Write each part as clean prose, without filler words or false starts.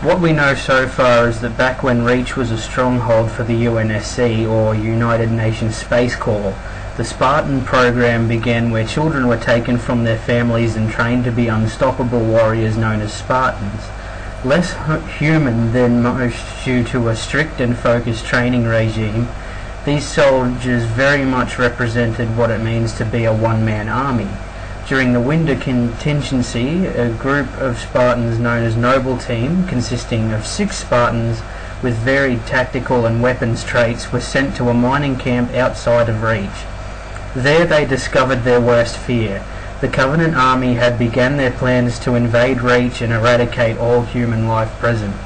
What we know so far is that back when Reach was a stronghold for the UNSC, or United Nations Space Corps, the Spartan program began where children were taken from their families and trained to be unstoppable warriors known as Spartans. Less human than most due to a strict and focused training regime, these soldiers very much represented what it means to be a one-man army. During the winter contingency, a group of Spartans known as Noble Team, consisting of 6 Spartans with varied tactical and weapons traits, were sent to a mining camp outside of Reach. There they discovered their worst fear. The Covenant army had begun their plans to invade Reach and eradicate all human life present.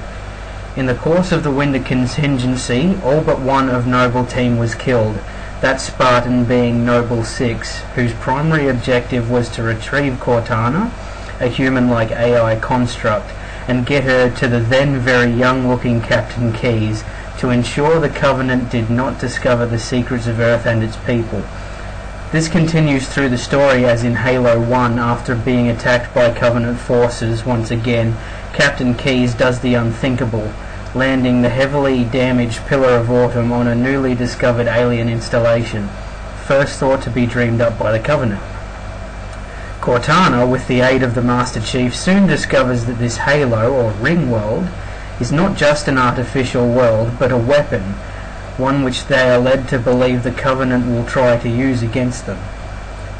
In the course of the winter contingency, all but one of Noble Team was killed, that Spartan being Noble 6, whose primary objective was to retrieve Cortana, a human-like AI construct, and get her to the then very young-looking Captain Keyes to ensure the Covenant did not discover the secrets of Earth and its people. This continues through the story as in Halo 1. After being attacked by Covenant forces once again, Captain Keyes does the unthinkable, landing the heavily damaged Pillar of Autumn on a newly discovered alien installation, first thought to be dreamed up by the Covenant. Cortana, with the aid of the Master Chief, soon discovers that this Halo, or Ring world, is not just an artificial world, but a weapon, one which they are led to believe the Covenant will try to use against them.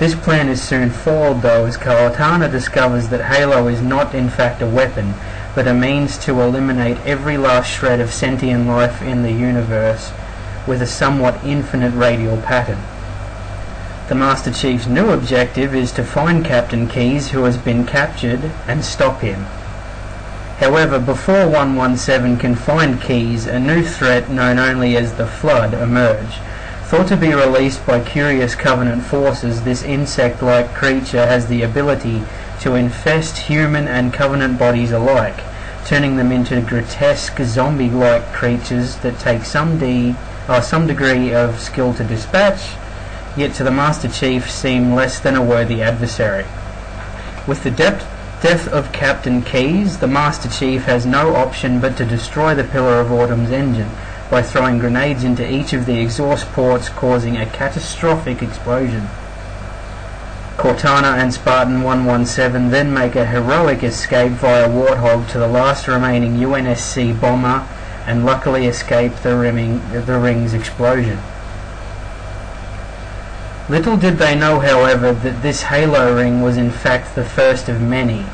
This plan is soon foiled though, as Cortana discovers that Halo is not in fact a weapon, but a means to eliminate every last shred of sentient life in the universe with a somewhat infinite radial pattern. The Master Chief's new objective is to find Captain Keyes, who has been captured, and stop him. However, before 117 can find Keyes, a new threat known only as the Flood emerge. Thought to be released by curious Covenant forces, this insect-like creature has the ability to infest human and Covenant bodies alike, turning them into grotesque zombie-like creatures that take some degree of skill to dispatch, yet to the Master Chief seem less than a worthy adversary. With the death of Captain Keyes, the Master Chief has no option but to destroy the Pillar of Autumn's engine by throwing grenades into each of the exhaust ports, causing a catastrophic explosion. Cortana and Spartan 117 then make a heroic escape via Warthog to the last remaining UNSC bomber and luckily escape the ring's explosion. Little did they know, however, that this Halo ring was in fact the first of many.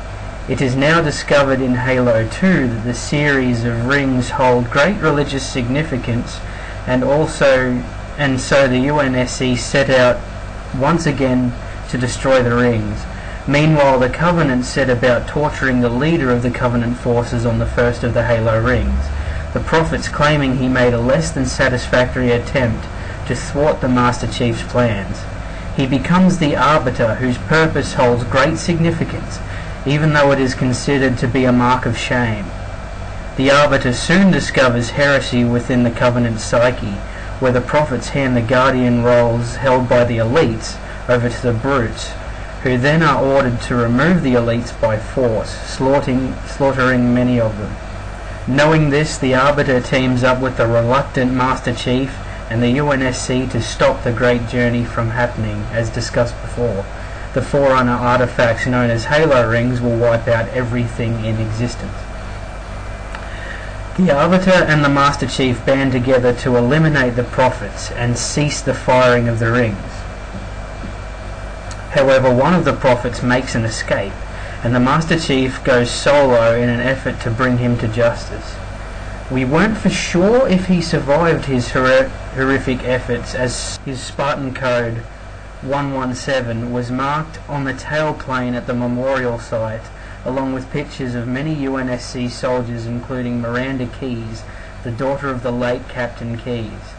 It is now discovered in Halo 2 that the series of rings hold great religious significance, and so the UNSC set out once again to destroy the rings. Meanwhile, the Covenant set about torturing the leader of the Covenant forces on the first of the Halo rings, the Prophets claiming he made a less than satisfactory attempt to thwart the Master Chief's plans. He becomes the Arbiter, whose purpose holds great significance, even though it is considered to be a mark of shame. The Arbiter soon discovers heresy within the Covenant psyche, where the Prophets hand the Guardian roles held by the elites over to the Brutes, who then are ordered to remove the elites by force, slaughtering many of them. Knowing this, the Arbiter teams up with the reluctant Master Chief and the UNSC to stop the Great Journey from happening, as discussed before. The Forerunner artifacts known as Halo rings will wipe out everything in existence. The Arbiter and the Master Chief band together to eliminate the Prophets and cease the firing of the rings. However, one of the Prophets makes an escape, and the Master Chief goes solo in an effort to bring him to justice. We weren't for sure if he survived his horrific efforts, as his Spartan code 117 was marked on the tailplane at the memorial site, along with pictures of many UNSC soldiers including Miranda Keyes, the daughter of the late Captain Keyes.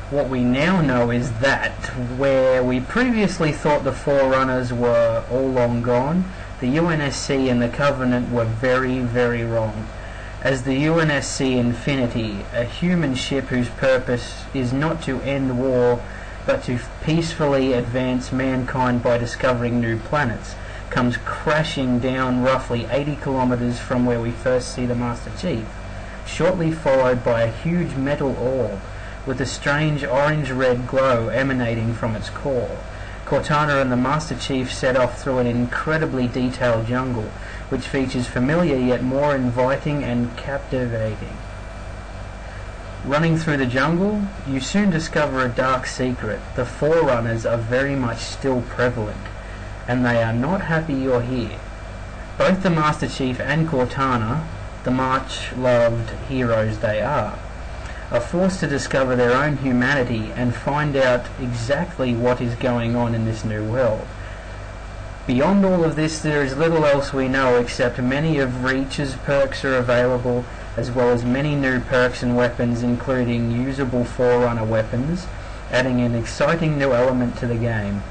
What we now know is that, where we previously thought the Forerunners were all long gone, the UNSC and the Covenant were very, very wrong. As the UNSC Infinity, a human ship whose purpose is not to end war, but to peacefully advance mankind by discovering new planets, comes crashing down roughly 80 kilometers from where we first see the Master Chief, shortly followed by a huge metal orb with a strange orange-red glow emanating from its core. Cortana and the Master Chief set off through an incredibly detailed jungle, which features familiar yet more inviting and captivating. Running through the jungle, you soon discover a dark secret. The Forerunners are very much still prevalent, and they are not happy you're here. Both the Master Chief and Cortana, the much-loved heroes they are forced to discover their own humanity and find out exactly what is going on in this new world. Beyond all of this, there is little else we know except many of Reach's perks are available, as well as many new perks and weapons, including usable Forerunner weapons, adding an exciting new element to the game.